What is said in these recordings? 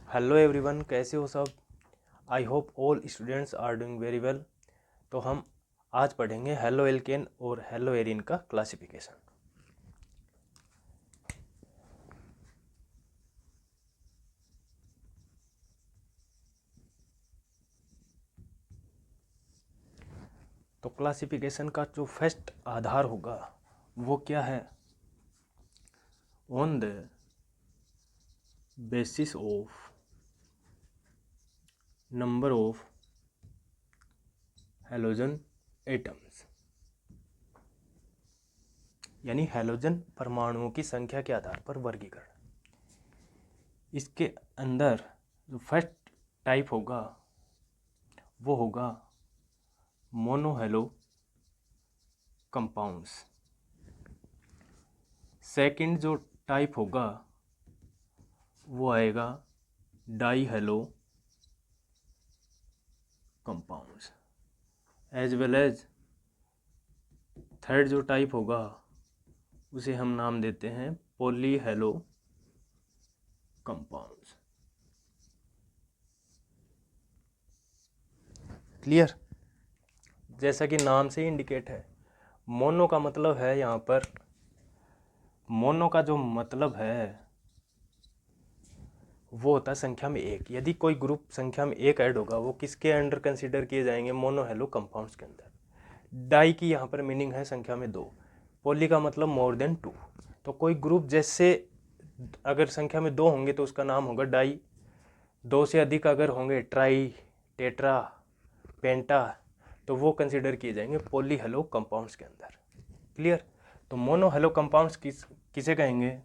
Hello everyone, कैसे हो सब। I hope all students are doing very well. तो हम आज पढ़ेंगे हेलो एल्केन और हेलो एरिन का क्लासिफिकेशन। तो क्लासिफिकेशन का जो फर्स्ट आधार होगा वो क्या है? On the basis of number of halogen atoms, यानी हेलोजन परमाणुओं की संख्या के आधार पर वर्गीकरण। इसके अंदर जो फर्स्ट टाइप होगा वो होगा मोनोहेलो कंपाउंड्स। सेकंड जो टाइप होगा वो आएगा dihalo compounds, as well as third जो टाइप होगा उसे हम नाम देते हैं पॉली हेलो कंपाउंड्स। क्लियर? जैसा कि नाम से इंडिकेट है, मोनो का मतलब है, यहाँ पर मोनो का जो मतलब है वो होता है संख्या में एक। यदि कोई ग्रुप संख्या में एक ऐड होगा वो किसके अंडर कंसीडर किए जाएंगे? मोनो हेलो कंपाउंड्स के अंदर। डाई की यहाँ पर मीनिंग है संख्या में दो, पॉली का मतलब मोर देन टू। तो कोई ग्रुप जैसे अगर संख्या में दो होंगे तो उसका नाम होगा डाई, दो से अधिक अगर होंगे ट्राई, टेट्रा, पेंटा, तो वो कंसीडर किए जाएंगे पॉली हेलो कंपाउंड्स के अंदर। क्लियर? तो मोनो हेलो कंपाउंड्स किसे कहेंगे?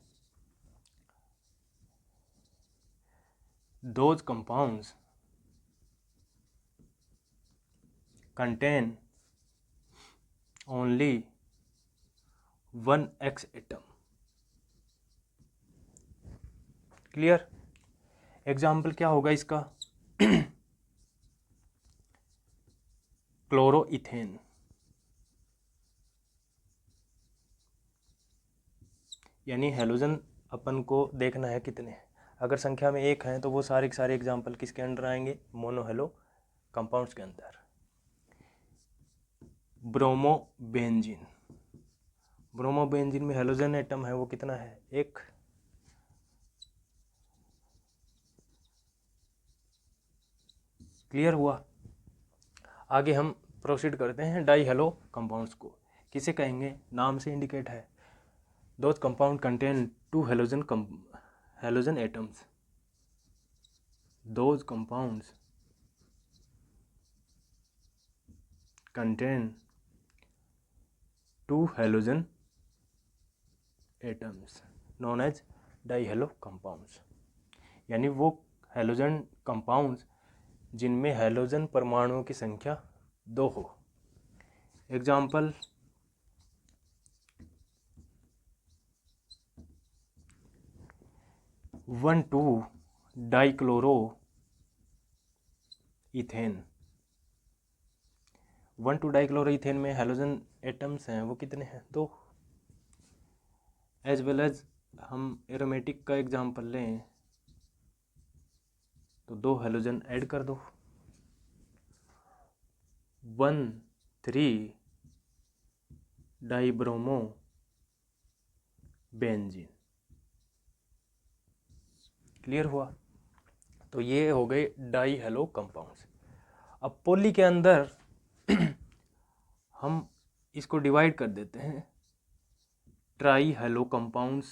those compounds contain only one X atom. Clear? Example क्या होगा इसका? क्लोरोइथेन, यानी हेलोजन अपन को देखना है कितने हैं। अगर संख्या में एक हैं तो वो सारे के सारे एग्जाम्पल किसके अंडर आएंगे? मोनो हेलो कंपाउंड्स के अंदर। ब्रोमोबेंजीन, ब्रोमोबेंजीन में हेलोजन एटम है वो कितना है? एक। क्लियर हुआ? आगे हम प्रोसीड करते हैं डाई हेलो कंपाउंड्स को। किसे कहेंगे? नाम से इंडिकेट है, those compound contain two halogen atoms. Those compounds contain two halogen atoms known as dihalo compounds, यानी वो हेलोजन कंपाउंड्स जिनमें हेलोजन परमाणुओं की संख्या दो हो। Example 1,2 dichloro ethane. 1,2 dichloro ethane में हेलोजन एटम्स हैं वो कितने हैं? दो। एज वेल एज हम एरोमेटिक का एग्जाम्पल लें तो दो हेलोजन ऐड कर दो, 1,3 डाइब्रोमो बेंजीन। क्लियर हुआ? तो ये हो गए डाई हेलो कंपाउंड्स। अब पॉली के अंदर हम इसको डिवाइड कर देते हैं try hello compounds,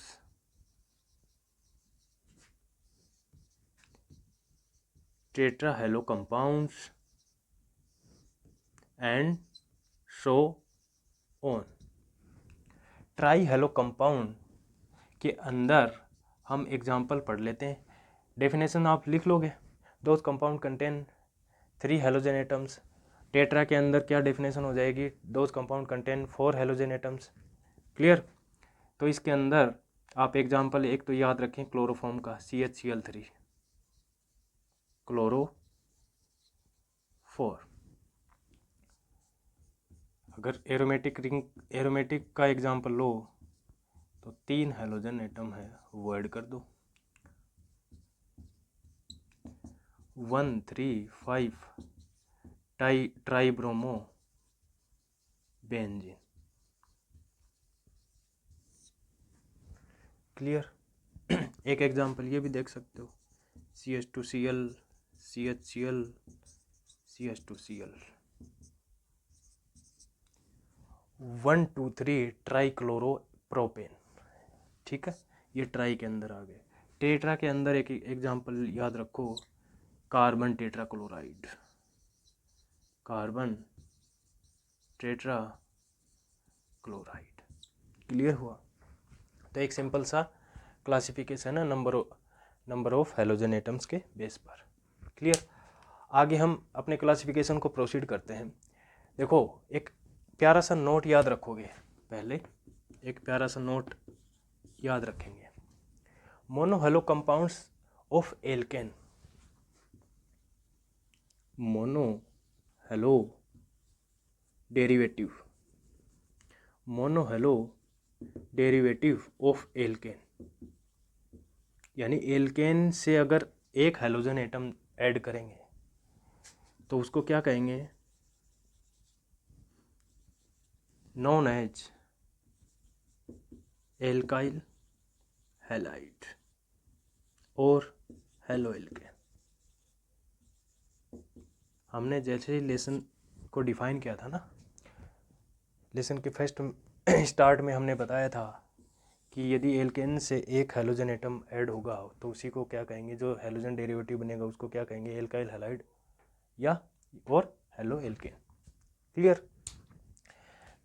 tetra hello compounds and so on. Try hello compound के अंदर हम एग्जाम्पल पढ़ लेते हैं। डेफिनेशन आप लिख लोगे, those compound contain 3 halogen atoms. Tetra के अंदर क्या डेफिनेशन हो जाएगी? Those compound contain 4 halogen atoms. Clear? तो इसके अंदर आप एग्जाम्पल एक तो याद रखें क्लोरोफॉर्म का, CHCl3, क्लोरो 4। अगर एरोमेटिक का एग्जाम्पल लो तो 3 हेलोजन एटम है वो ऐड कर दो, 1,3,5 ट्राइब्रोमो बेंजीन। क्लियर। एक एग्जांपल ये भी देख सकते हो, CH2Cl, CHCl, CH2Cl। 1,2,3 ट्राइक्लोरोप्रोपेन। ठीक है, ये ट्राई के अंदर आ गए। टेट्रा के अंदर एक एग्जांपल याद रखो, carbon tetrachloride, carbon tetra chloride. Clear हुआ। तो एक सिंपल सा क्लासिफिकेशन है नंबर ऑफ हैलोजन एटम्स के बेस पर। क्लियर। आगे हम अपने क्लासिफिकेशन को प्रोसीड करते हैं। देखो, एक प्यारा सा नोट याद रखोगे। पहले एक प्यारा सा नोट याद रखेंगे, monohalo compounds of alkane, monohalo derivative, monohalo derivative of alkane. यानी एल्केन से अगर एक हैलोजन एटम ऐड करेंगे तो उसको क्या कहेंगे, नॉन एज एल्काइल हैलाइड और हैलो एल्केन। हमने जैसे ही लेसन को डिफाइन किया था ना, लेसन के फर्स्ट स्टार्ट में हमने बताया था कि यदि एल्केन से एक हैलोजन एटम ऐड होगा तो उसी को क्या कहेंगे, जो हैलोजन डेरिवेटिव बनेगा उसको क्या कहेंगे, एल्काइल हैलाइड या और हैलो एल्केन। क्लियर।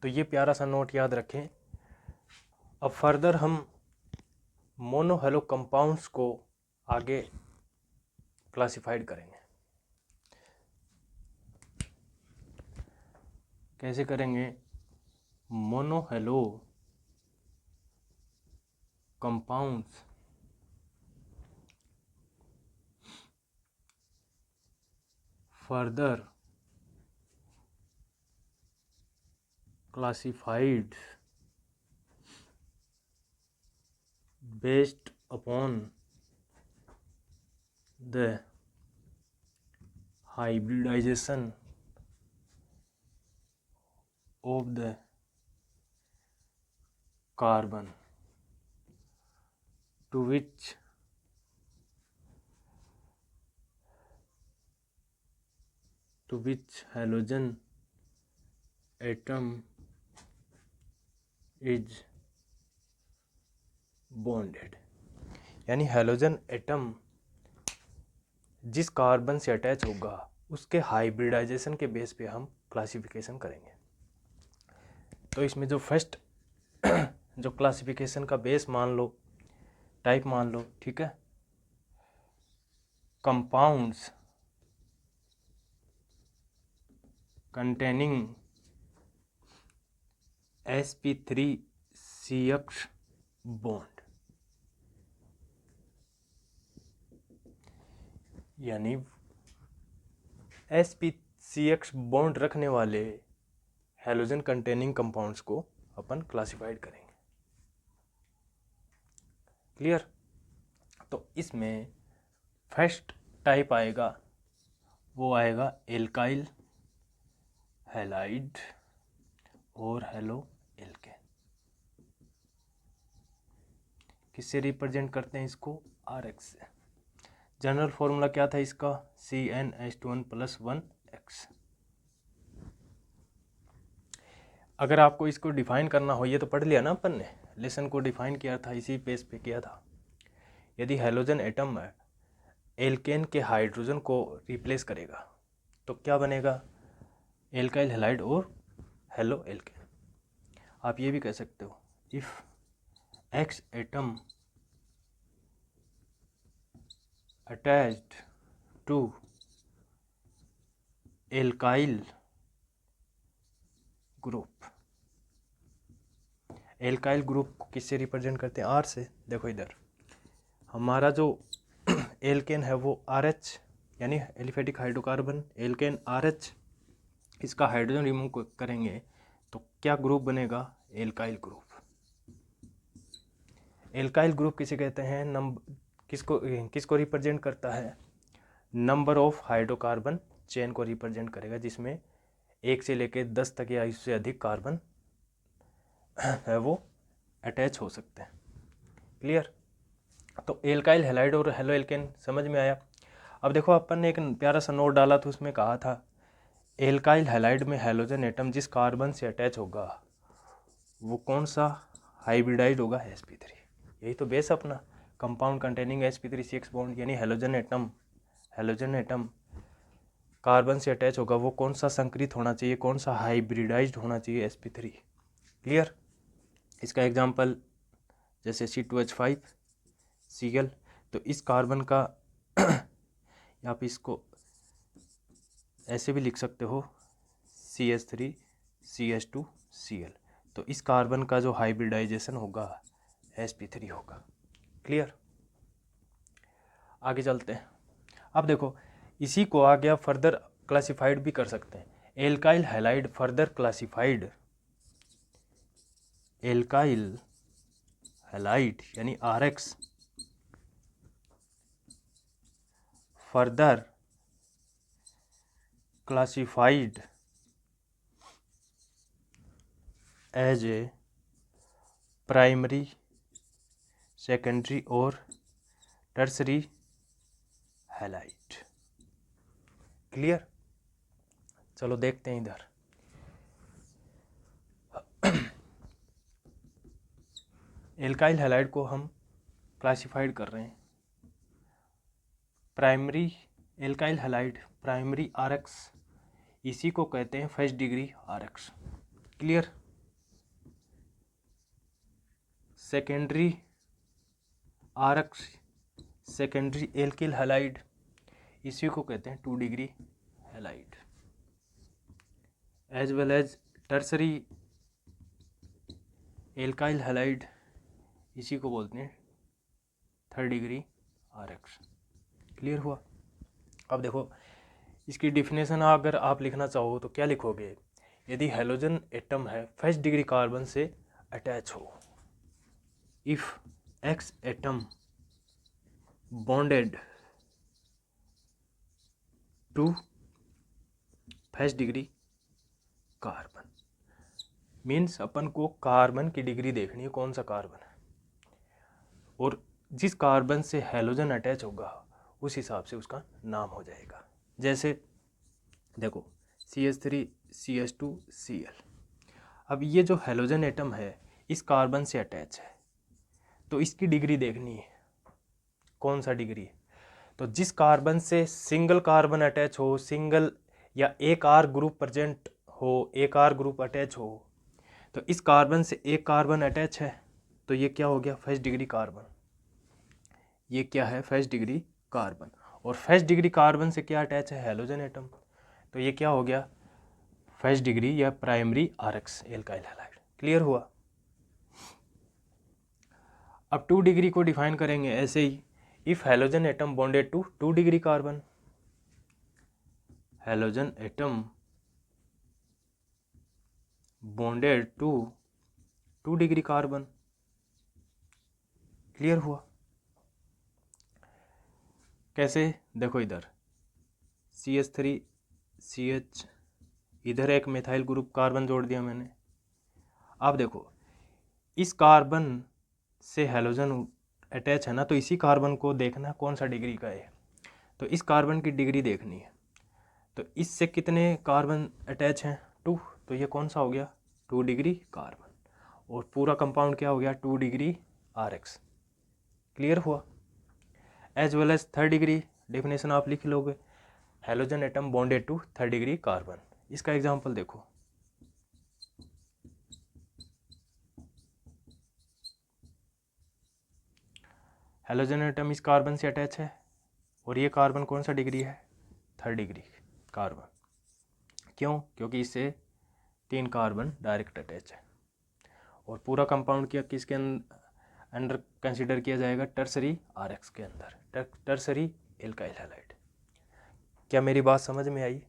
तो ये प्यारा सा नोट याद रखें। अब फर्दर हम मोनोहैलो कंपाउंड्स को आगे क्लासिफाइड करेंगे। कैसे करेंगे, monohalo compounds further classified based upon the hybridization of the carbon to which halogen atom is bonded। यानी हैलोजन एटम जिस कार्बन से अटैच होगा उसके हाइब्रिडाइजेशन के बेस पे हम क्लासिफिकेशन करेंगे। तो इसमें जो फर्स्ट जो क्लासिफिकेशन का बेस मान लो, टाइप मान लो, ठीक है, कंपाउंड्स containing sp3CH बॉन्ड। यानी sp3CH बॉन्ड रखने वाले हैलोजन कंटेनिंग कंपाउंड्स को अपन क्लासिफाइड करेंगे। क्लियर। तो इसमें फर्स्ट टाइप आएगा, वो आएगा एल्काइल हैलाइड और हैलो एल्केन। किससे रिप्रेजेंट करते हैं इसको, RX से। जनरल फॉर्मूला क्या था इसका, CnH2n+1X। अगर आपको इसको डिफाइन करना हो, ये तो पढ़ लिया ना अपन ने, लेसन को डिफाइन किया था, इसी पेज पे किया था। यदि हैलोजन एटम एल्केन के हाइड्रोजन को रिप्लेस करेगा तो क्या बनेगा, एल्काइल हैलाइड और हैलो एल्केन। आप ये भी कह सकते हो, if X atom attached to alkyl group. Alkyl group को किससे रिप्रेजेंट करते हैं, R से। देखो इधर हमारा जो एल्केन है वो RH यानी एलिफेटिक हाइड्रोकार्बन, एल्केन RH, इसका हाइड्रोजन रिमूव करेंगे तो क्या ग्रुप बनेगा, एल्काइल ग्रुप। एल्काइल ग्रुप किसे कहते हैं, किसको रिप्रेजेंट करता है, नंबर ऑफ हाइड्रोकार्बन चेन को रिप्रेजेंट करेगा, जिसमें 1 से लेकर 10 तक या इससे अधिक कार्बन है वो अटैच हो सकते हैं। क्लियर? तो एल्काइल हैलाइड और हेलो एल्केन समझ में आया। अब देखो अपन ने एक प्यारा सा नोट डाला था, उसमें कहा था एल्काइल हैलाइड में हैलोजन एटम जिस कार्बन से अटैच होगा वो कौन सा हाइब्रिडाइज्ड होगा, sp3। यही तो बेस अपना, कंपाउंड कंटेनिंग sp3 बॉन्ड, यानी हैलोजन एटम कार्बन से अटैच होगा वो कौन सा संकरित होना चाहिए, कौन सा हाइब्रिडाइज्ड होना चाहिए, sp3। क्लियर? इसका एग्जांपल जैसे C2H5Cl, तो इस कार्बन का आप इसको ऐसे भी लिख सकते हो CH3CH2Cl, तो इस कार्बन का जो हाइब्रिडाइजेशन होगा sp3 होगा। क्लियर? आगे चलते हैं। अब देखो इसी को आगे आप फर्दर क्लासिफाइड भी कर सकते हैं। Alkyl halide further classified, alkyl halide यानी RX further classified as a primary, secondary और टर्सरी हैलाइड। क्लियर? चलो देखते हैं इधर। एल्काइल हैलाइड को हम क्लासिफाइड कर रहे हैं primary alkyl halide primary RX, इसी को कहते हैं first degree RX। Clear? Secondary RX secondary alkyl halide, इसी को कहते हैं 2 degree halide. As well as tertiary alkyl halide, इसी को बोलते हैं 3rd डिग्री RX। क्लियर हुआ? अब देखो इसकी डिफिनेशन अगर आप लिखना चाहो तो क्या लिखोगे, यदि हैलोजन एटम है फर्स्ट डिग्री कार्बन से अटैच हो, if X atom bonded to first degree carbon, means अपन को कार्बन की डिग्री देखनी है, कौन सा कार्बन है, और जिस कार्बन से हैलोजन अटैच होगा उस हिसाब से उसका नाम हो जाएगा। जैसे देखो CH3CH2Cl, अब ये जो हैलोजन एटम है इस कार्बन से अटैच है, तो इसकी डिग्री देखनी है, कौन सा डिग्री है, तो जिस कार्बन से सिंगल कार्बन अटैच हो, सिंगल या एक R ग्रुप प्रेजेंट हो, एक R ग्रुप अटैच हो, तो इस कार्बन से एक कार्बन अटैच है तो ये क्या हो गया, फर्स्ट डिग्री कार्बन। ये क्या है, फर्स्ट डिग्री कार्बन। और फर्स्ट डिग्री कार्बन से क्या अटैच है, हैलोजन एटम, तो ये क्या हो गया, फर्स्ट डिग्री या primary RX alkyl halide. Clear हुआ? अब 2 डिग्री को डिफाइन करेंगे ऐसे ही, if halogen atom bonded to 2 degree carbon, halogen atom bonded to 2 degree carbon. Clear हुआ? कैसे, देखो इधर CH3CH, इधर एक मिथाइल ग्रुप कार्बन जोड़ दिया मैंने। अब देखो इस कार्बन से हैलोजन अटैच है ना, तो इसी कार्बन को देखना कौन सा डिग्री का है, तो इस कार्बन की डिग्री देखनी है, तो इससे कितने कार्बन अटैच हैं, 2, तो ये कौन सा हो गया, 2 डिग्री कार्बन, और पूरा कंपाउंड क्या हो गया, 2 डिग्री RX। क्लियर हुआ? As well as 3rd degree, definition आप लिख लोगे, halogen atom bonded to 3rd degree carbon. इसका एग्जांपल देखो, हैलोजन एटम इस कार्बन से अटैच है और ये कार्बन कौन सा डिग्री है, 3rd डिग्री कार्बन। क्यों? क्योंकि इससे 3 कार्बन डायरेक्ट अटैच है, और पूरा कंपाउंड क्या किसके अंडर कंसिडर किया जाएगा, टर्सरी RX के अंदर, टर्सरी एल्काइल हैलाइड। क्या मेरी बात समझ में आई?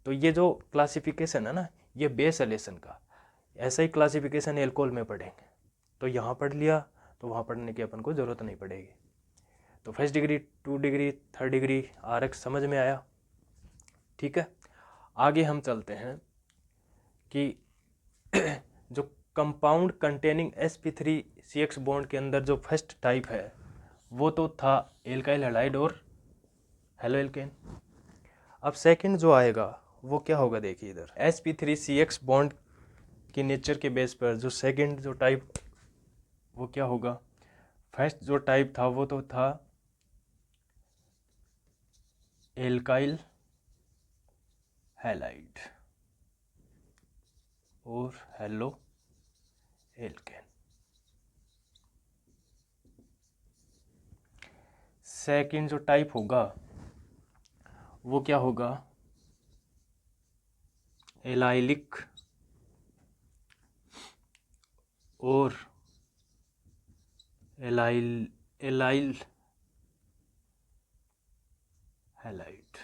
तो ये जो क्लासिफिकेशन है ना, ये बेस एलेशन का, ऐसा ही क्लासिफिकेशन एल्कोहल में पढ़ेंगे, तो यहाँ पढ़ लिया तो वहाँ पढ़ने की अपन को ज़रूरत नहीं पड़ेगी। तो first degree, 2 degree, 3rd degree, RX समझ में आया। ठीक है, आगे हम चलते हैं कि जो कंपाउंड कंटेनिंग sp3CX बॉन्ड के अंदर जो फर्स्ट टाइप है वो तो था एल्काइल हैलाइड और हेलो एल्केन। अब सेकंड जो आएगा वो क्या होगा, देखिए इधर sp3CX बॉन्ड की नेचर के बेस पर जो सेकंड जो टाइप वो क्या होगा, फर्स्ट जो टाइप था वो तो था एल्काइल हैलाइड और हेलो एल्केन। सेकंड जो टाइप होगा वो क्या होगा, एलाइलिक और एलाइल हैलाइड,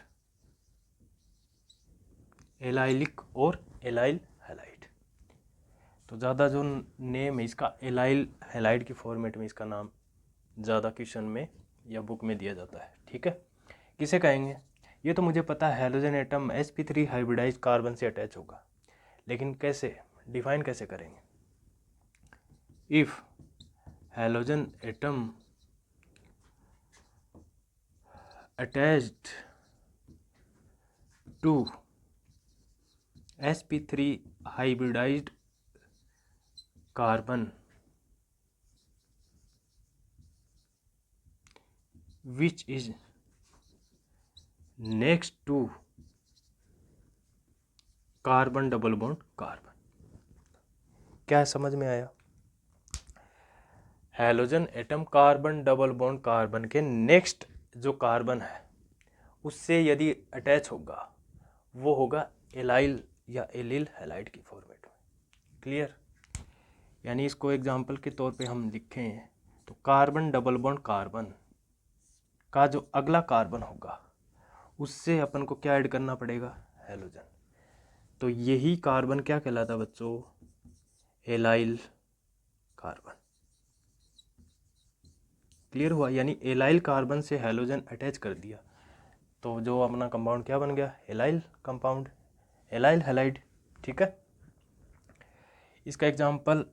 एलाइलिक और एलाइल हैलाइड। तो ज़्यादा जो नेम है इसका एलाइल हैलाइड की फॉर्मेट में इसका नाम ज़्यादा क्वेश्चन में या बुक में दिया जाता है। ठीक है, किसे कहेंगे, ये तो मुझे पता है halogen atom sp3 hybridise carbon से अटैच होगा, लेकिन कैसे डिफाइन कैसे करेंगे। If halogen atom attached to sp3 hybridised carbon which is next to carbon double bond carbon. क्या समझ में आया, halogen atom carbon double bond carbon के नेक्स्ट जो कार्बन है उससे यदि अटैच होगा वो होगा एलाइल या एलिल हैलाइड की फॉर्मेट में। क्लियर, यानी इसको एग्जांपल के तौर पे हम लिखें तो कार्बन डबल बॉन्ड कार्बन का जो अगला कार्बन होगा उससे अपन को क्या ऐड करना पड़ेगा, हैलोजन। तो यही कार्बन क्या कहलाता बच्चों, एलाइल कार्बन। क्लियर हुआ, यानी एलाइल कार्बन से हैलोजन अटैच कर दिया तो जो अपना कंपाउंड क्या बन गया, एलाइल कंपाउंड, एलाइल हैलाइड। ठीक है, इसका example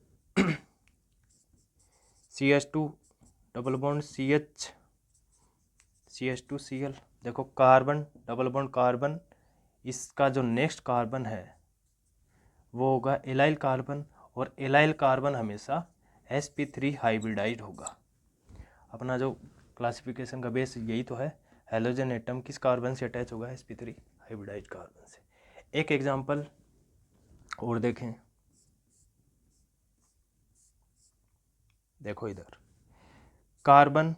CH2 double bond CH2Cl। देखो कार्बन डबल बॉन्ड कार्बन, इसका जो नेक्स्ट कार्बन है वो होगा एलाइल कार्बन, और एलाइल कार्बन हमेशा sp3 हाइब्रिडाइज्ड होगा। अपना जो क्लासिफिकेशन का बेस यही तो है, हैलोजन एटम किस कार्बन से अटैच होगा, sp3 हाइब्रिडाइज्ड कार्बन से। एक एग्जांपल और देखें, देखो इधर कार्बन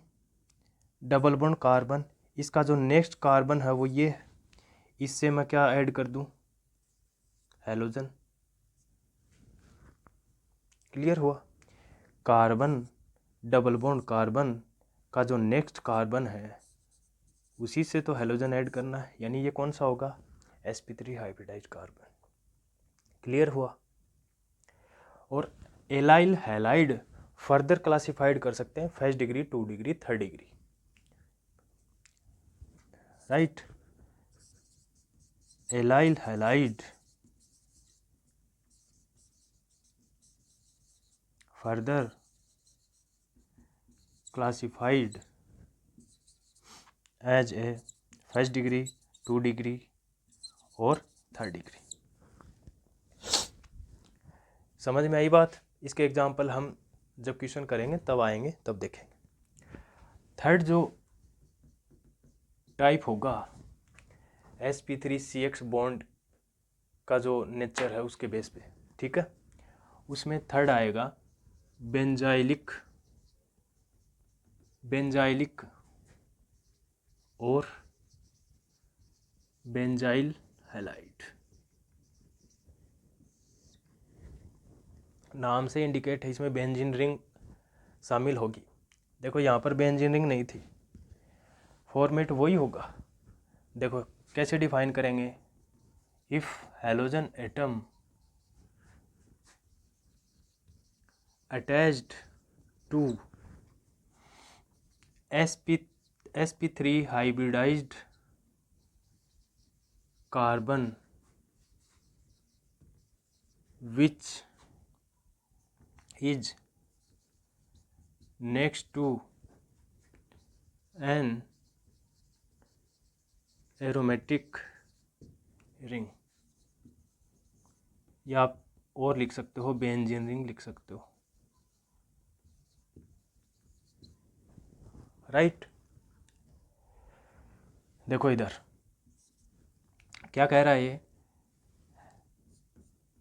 डबल बॉन्ड कार्बन, इसका जो नेक्स्ट कार्बन है वो ये है, इससे मैं क्या ऐड कर दूं, हैलोजन। क्लियर हुआ, कार्बन डबल बॉन्ड कार्बन का जो नेक्स्ट कार्बन है उसी से तो हैलोजन ऐड करना है, यानी ये कौन सा होगा, sp3 हाइब्रिडाइज्ड कार्बन। क्लियर हुआ, और एलाइल हैलाइड फर्दर क्लासिफाइड कर सकते हैं first degree, 2 degree, 3rd degree. Right, allyl halide further classified as a first degree, 2 degree और 3rd डिग्री। समझ में आई बात। इसके एग्जांपल हम जब क्वेश्चन करेंगे तब आएंगे, तब देखेंगे। थर्ड जो टाइप होगा sp3CX बॉन्ड का जो नेचर है उसके बेस पे, ठीक है, उसमें थर्ड आएगा बेंजाइलिक और बेंजाइल हैलाइड। नाम से इंडिकेट है इसमें बेंजीन रिंग शामिल होगी। देखो यहाँ पर बेंजीन रिंग नहीं थी, फॉर्मेट वही होगा। देखो कैसे डिफाइन करेंगे, if halogen atom attached to sp3 hybridized carbon which is next to an aromatic ring, या आप और लिख सकते हो बेंजीन रिंग लिख सकते हो, राइट। देखो इधर क्या कह रहा है ये,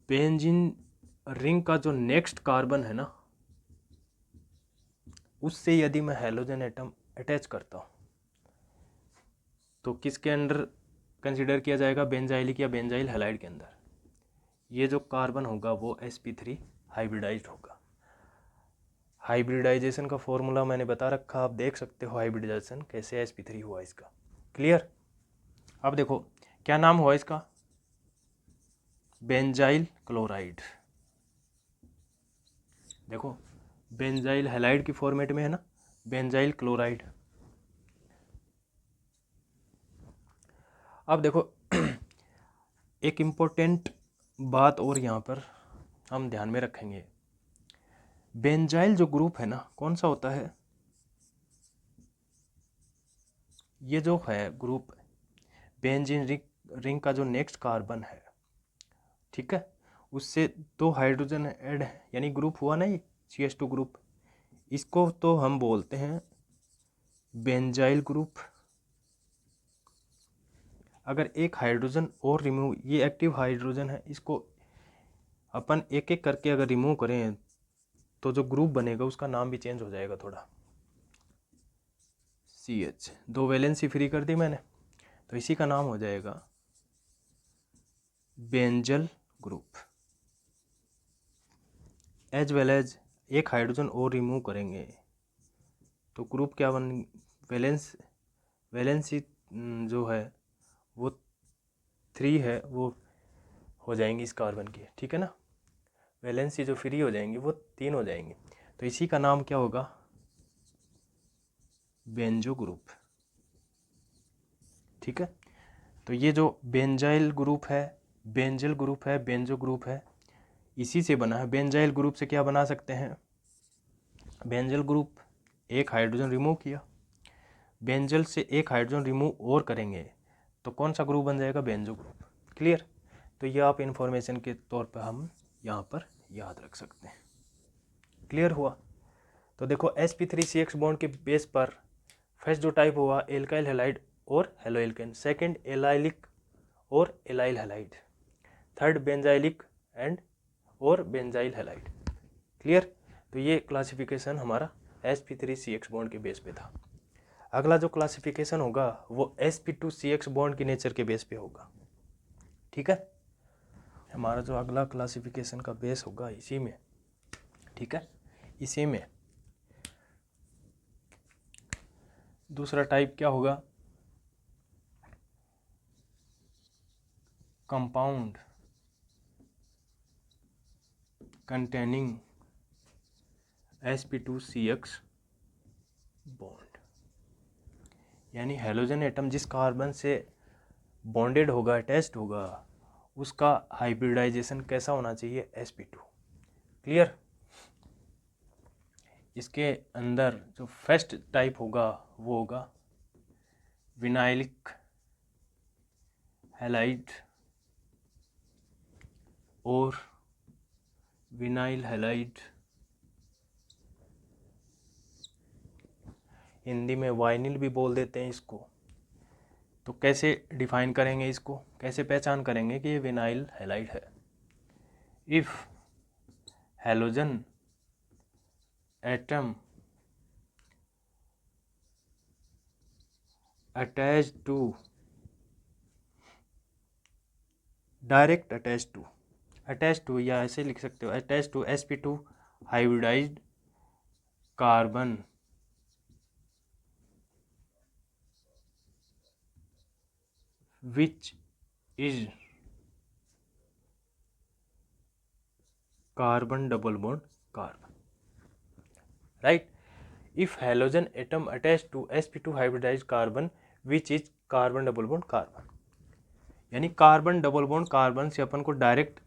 बेंजीन रिंग का जो नेक्स्ट कार्बन है ना, उससे यदि मैं हैलोजन एटम अटैच करता हूँ तो किसके अंडर कंसिडर किया जाएगा, बेंजाइलिक या बेंजाइल हैलाइड के अंदर। ये जो कार्बन होगा वो sp3 हाइब्रिडाइज्ड होगा। हाइब्रिडाइजेशन का फॉर्मूला मैंने बता रखा, आप देख सकते हो हाइब्रिडाइजेशन कैसे sp3 हुआ इसका, क्लियर। अब देखो क्या नाम हुआ इसका, बेंजाइल क्लोराइड। देखो बेंजाइल हैलाइड की फॉर्मेट में है ना, बेंजाइल क्लोराइड। अब देखो एक इम्पोर्टेंट बात और यहाँ पर हम ध्यान में रखेंगे, बेंजाइल जो ग्रुप है ना कौन सा होता है, ये जो है ग्रुप बेंजीन रिंग का जो नेक्स्ट कार्बन है, ठीक है, उससे 2 हाइड्रोजन ऐड है, यानी ग्रुप हुआ ना ये CH2 ग्रुप, इसको तो हम बोलते हैं बेंजाइल ग्रुप। अगर एक हाइड्रोजन और रिमूव, ये एक्टिव हाइड्रोजन है, इसको अपन एक एक करके अगर रिमूव करें तो जो ग्रुप बनेगा उसका नाम भी चेंज हो जाएगा थोड़ा, CH, 2 वैलेंसी फ्री कर दी मैंने, तो इसी का नाम हो जाएगा benzyl group. As well as एक हाइड्रोजन और रिमूव करेंगे तो ग्रुप क्या बन, वैलेंसी जो है वो 3 है, वो हो जाएंगी इस कार्बन की, ठीक है ना, वैलेंसी जो फ्री हो जाएंगी वो 3 हो जाएंगी, तो इसी का नाम क्या होगा, बेंजो ग्रुप, ठीक है। तो ये जो बेंजाइल ग्रुप है, बेंजल ग्रुप है, बेंजो ग्रुप है, इसी से बना है। बेंजाइल ग्रुप से क्या बना सकते हैं, बेंजल ग्रुप एक हाइड्रोजन रिमूव किया, बेंजल से एक हाइड्रोजन रिमूव और करेंगे तो कौन सा ग्रुप बन जाएगा, बेंजो ग्रुप, क्लियर। तो ये आप इंफॉर्मेशन के तौर पर हम यहाँ पर याद रख सकते हैं, क्लियर हुआ। तो देखो sp3CX बॉन्ड के बेस पर फर्स्ट जो टाइप हुआ एल्काइल हैलाइड और हेलोएल्केन, सेकंड एलाइलिक और allyl halide, third benzylic and और बेंजाइल हैलाइड, क्लियर। तो ये क्लासिफिकेशन हमारा sp3CX बॉन्ड के बेस पे था। अगला जो क्लासिफिकेशन होगा वो sp2CX बॉन्ड के नेचर के बेस पे होगा, ठीक है। हमारा जो अगला क्लासिफिकेशन का बेस होगा इसी में, ठीक है, इसी में दूसरा टाइप क्या होगा, कंपाउंड कंटेनिंग sp2CX बॉन्ड, यानी हेलोजन एटम जिस कार्बन से बॉन्डेड होगा, अटैच्ड होगा, उसका हाइब्रिडाइजेशन कैसा होना चाहिए, sp2, क्लियर। इसके अंदर जो फर्स्ट टाइप होगा वो होगा विनाइलिक हैलाइड और विनाइल हैलाइड, हिंदी में वाइनिल भी बोल देते हैं इसको। तो कैसे डिफाइन करेंगे इसको, कैसे पहचान करेंगे कि ये विनाइल हैलाइड है, if halogen atom attach to, direct attach to या ऐसे लिख सकते हो attach to sp2 hybridised carbon which is carbon double bond carbon, right. If halogen atom attach to sp2 hybridised carbon which is carbon double bond carbon, यानी carbon double bond carbon से अपन को direct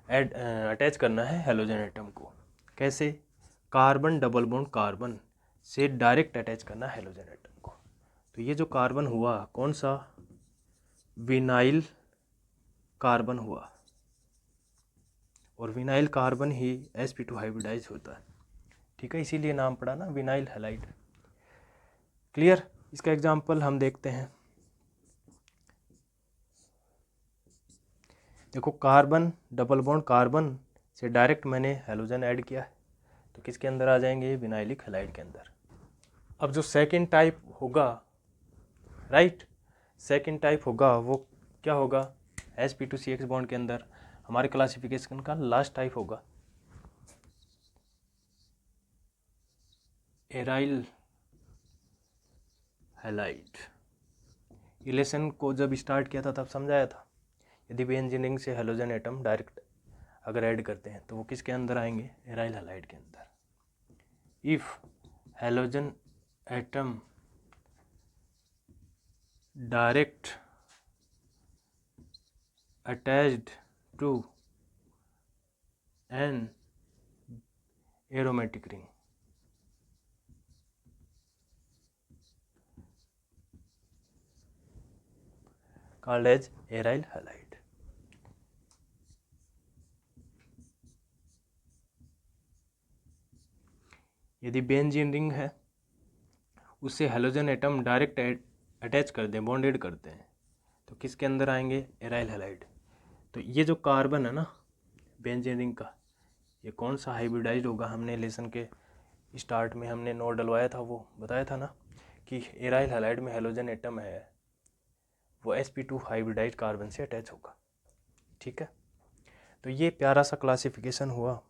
attach करना है halogen atom को। कैसे? Carbon double bond carbon से direct attach करना है हैलोजन एटम को। तो ये जो कार्बन हुआ कौन सा? विनाइल कार्बन हुआ, और विनाइल कार्बन ही sp2 हाइब्रिडाइज होता है। ठीक है, इसीलिए नाम पड़ा ना विनाइल हैलाइड। क्लियर? इसका एग्जांपल हम देखते हैं। देखो कार्बन डबल बॉन्ड कार्बन से डायरेक्ट मैंने हैलोजन ऐड किया है, तो किसके अंदर आ जाएंगे? विनाइलिक हैलाइड के अंदर। अब जो सेकंड टाइप होगा, राइट, सेकंड टाइप होगा वो क्या होगा? sp2CX बॉन्ड के अंदर हमारे क्लासिफिकेशन का लास्ट टाइप होगा एराइल हैलाइड। इलेशन को जब स्टार्ट किया था तब समझाया था, यदि भी इंजीनियरिंग से हैलोजन एटम डायरेक्ट अगर ऐड करते हैं तो वो किसके अंदर आएंगे? एराइल हैलाइड के अंदर। If halogen atom direct attached to an aromatic ring, called as aryl halide। यदि बेंजीन रिंग है उससे हैलोजन एटम डायरेक्ट अटैच कर दें, बॉन्डेड करते हैं, तो किसके अंदर आएंगे? Aryl halide. तो ये जो कार्बन है ना बेंजीन रिंग का, ये कौन सा हाइब्रिडाइज्ड होगा? हमने लेसन के स्टार्ट में हमने नोट डलवाया था, वो बताया था ना कि एराइल हैलाइड में हैलोजन एटम है वो sp2 हाइब्रिडाइज्ड कार्बन से अटैच होगा। ठीक है, तो ये प्यारा सा क्लासिफिकेशन हुआ